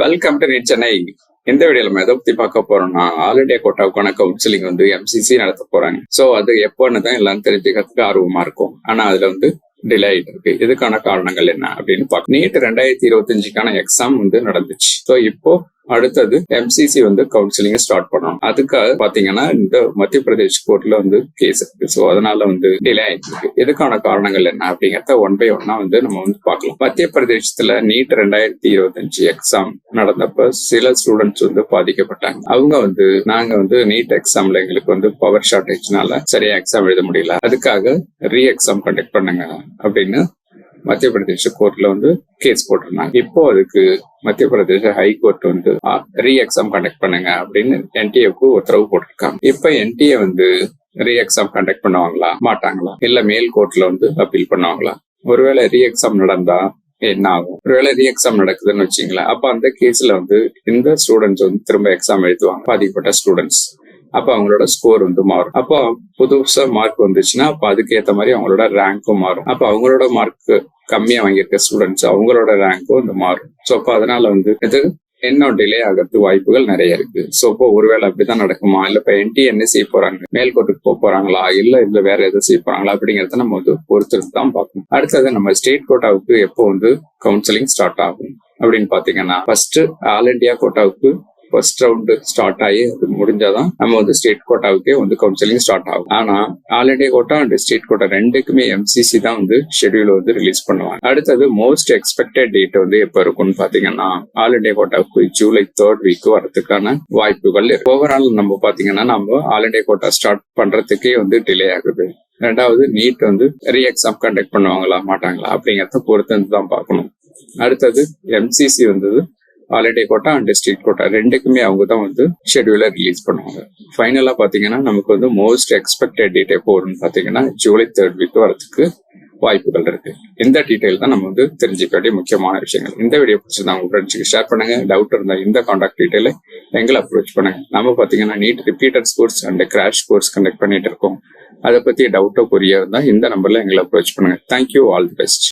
Welcome to NEET Chennai. இந்த வீடியோல நம்ம எதை பத்தி பார்க்க போறோம்னா, ஆல் இண்டியா கோட்டாவுக்கான கவுன்சிலிங் வந்து எம்சிசி நடத்த போறாங்க. சோ அது எப்போன்னு தான் எல்லாம் தெரிஞ்சுக்கிறதுக்கு ஆர்வமா இருக்கும். ஆனா அதுல வந்து டிலே ஆயிட்டு இருக்கு. இதுக்கான காரணங்கள் என்ன அப்படின்னு பார்க்க. நீட் 2025க்கான எக்ஸாம் வந்து நடந்துச்சு. சோ இப்போ அடுத்தது எம்சிசி வந்து கவுன்சிலிங் ஸ்டார்ட் பண்ணணும். அதுக்காக பாத்தீங்கன்னா இந்த மத்திய பிரதேஷ் கோர்ட்ல வந்து கேஸ் இருக்கு. சோ அதனால வந்து டிலே ஆயிட்டு இருக்கு. இதுக்கான காரணங்கள் என்ன அப்படிங்கறத ஒன் பை ஒன்னா வந்து நம்ம வந்து பார்க்கலாம். மத்திய பிரதேசத்துல நீட் 2025 எக்ஸாம் நடந்தப்ப சில ஸ்டூடெண்ட்ஸ் வந்து பாதிக்கப்பட்டாங்க. அவங்க வந்து நாங்க வந்து நீட் எக்ஸாம்ல எங்களுக்கு வந்து பவர் ஷார்டேஜ்னால சரியா எக்ஸாம் எழுத முடியல, அதுக்காக ரீ எக்ஸாம் கண்டக்ட் பண்ணுங்க அப்படின்னு மத்திய பிரதேச கோர்ட்ல வந்து கேஸ் போட்டிருந்தாங்க. இப்போ அதுக்கு மத்திய பிரதேச ஹைகோர்ட் வந்து ரீ எக்ஸாம் கண்டக்ட் பண்ணுங்க அப்படின்னு என்டிஏக்கு உத்தரவு போட்டிருக்காங்க. இப்ப என்டிஏ வந்து ரீ எக்ஸாம் கண்டக்ட் பண்ணுவாங்களா மாட்டாங்களா, இல்ல மேல் கோர்ட்ல வந்து அப்பீல் பண்ணுவாங்களா? ஒருவேளை ரீ எக்ஸாம் நடந்தா என்ன ஆகும்? ஒருவேளை ரீ எக்ஸாம் நடக்குதுன்னு வச்சுங்களேன், அப்ப அந்த கேஸ்ல வந்து இந்த ஸ்டூடெண்ட்ஸ் வந்து திரும்ப எக்ஸாம் எழுதுவாங்க, பாதிக்கப்பட்ட ஸ்டூடெண்ட்ஸ். அப்ப அவங்களோட ஸ்கோர் வந்து மாறும். அப்போ புதுசா மார்க் வந்துச்சுன்னா அப்ப அதுக்கு ஏத்த மாதிரி அவங்களோட ரேங்க்கும் மாறும். அப்ப அவங்களோட மார்க் கம்மியா வாங்கியிருக்க ஸ்டூடெண்ட்ஸ் அவங்களோட ரேங்க்கும் வந்து மாறும். சோ அப்ப அதனால வந்து இது இன்னும் டிலே ஆகிறதுக்கு வாய்ப்புகள் நிறைய இருக்கு. சோ இப்போ ஒருவேளை அப்படிதான் நடக்குமா, இல்ல இப்ப என்டிஏ என்ன செய்ய போறாங்க, மேல்கோர்ட்டுக்கு போக போறாங்களா, இல்ல வேற எதை செய்ய போறாங்களா அப்படிங்கறத நம்ம வந்து பொறுத்து தான் பார்க்கணும். அடுத்தது நம்ம ஸ்டேட் கோட்டாவுக்கு எப்போ வந்து கவுன்சிலிங் ஸ்டார்ட் ஆகும் அப்படின்னு பாத்தீங்கன்னா, ஃபர்ஸ்ட் ஆல் இண்டியா கோட்டாவுக்கு ஃபர்ஸ்ட் ரவுண்ட் ஸ்டார்ட் ஆகி அது முடிஞ்சாதான் நம்ம வந்து ஸ்டேட் கோட்டாவுக்கே வந்து கவுன்சிலிங் ஸ்டார்ட் ஆகும். ஆனா all India quota and state quota ரெண்டுக்குமே எம்சிசி தான் வந்து ஷெட்யூல் வந்து ரிலீஸ் பண்ணுவாங்க. அடுத்தது மோஸ்ட் எக்ஸ்பெக்டட் டேட் வந்து எப்ப இருக்கும்னு பாத்தீங்கன்னா, ஆல் இண்டியா கோட்டாவுக்கு ஜூலை 3rd வீக் வரதுக்கான வாய்ப்புகள் இருக்கு. ஓவரால் நம்ம பாத்தீங்கன்னா நம்ம ஆல் இண்டியா கோட்டா ஸ்டார்ட் பண்றதுக்கே வந்து டிலே ஆகுது. ரெண்டாவது நீட் வந்து ரீ எக்ஸாம் கண்டக்ட் பண்ணுவாங்களா மாட்டாங்களா அப்படிங்கறத பொறுத்து தான் பார்க்கணும். அடுத்தது எம்சிசி வந்தது all India quota and state quota ரெண்டுக்குமே அவங்க தான் வந்து ஷெட்யூலை ரிலீஸ் பண்ணுவாங்க. ஃபைனலா பாத்தீங்கன்னா நமக்கு வந்து மோஸ்ட் எக்ஸ்பெக்டட் டேட் எப்போ வரும்னு பாத்தீங்கன்னா ஜூலை 3rd வீக் வரதுக்கு வாய்ப்புகள் இருக்கு. இந்த டீடைல் தான் நம்ம வந்து தெரிஞ்சுக்க வேண்டிய முக்கியமான விஷயங்கள். இந்த வீடியோ பிடிச்சிருந்தா உங்க ஃப்ரெண்ட்ஸுக்கு ஷேர் பண்ணுங்க. டவுட் இருந்தா இந்த கான்டாக்ட் டீடைலை எங்களை அப்ரோச் பண்ணுங்க. நம்ம பாத்தீங்கன்னா NEET repeated course and crash course conduct பண்ணிட்டு இருக்கோம். அதை பத்தி டவுட்டோ புரிய இருந்தா இந்த நம்பர்ல எங்களை அப்ரோச் பண்ணுங்க. Thank you, all the best.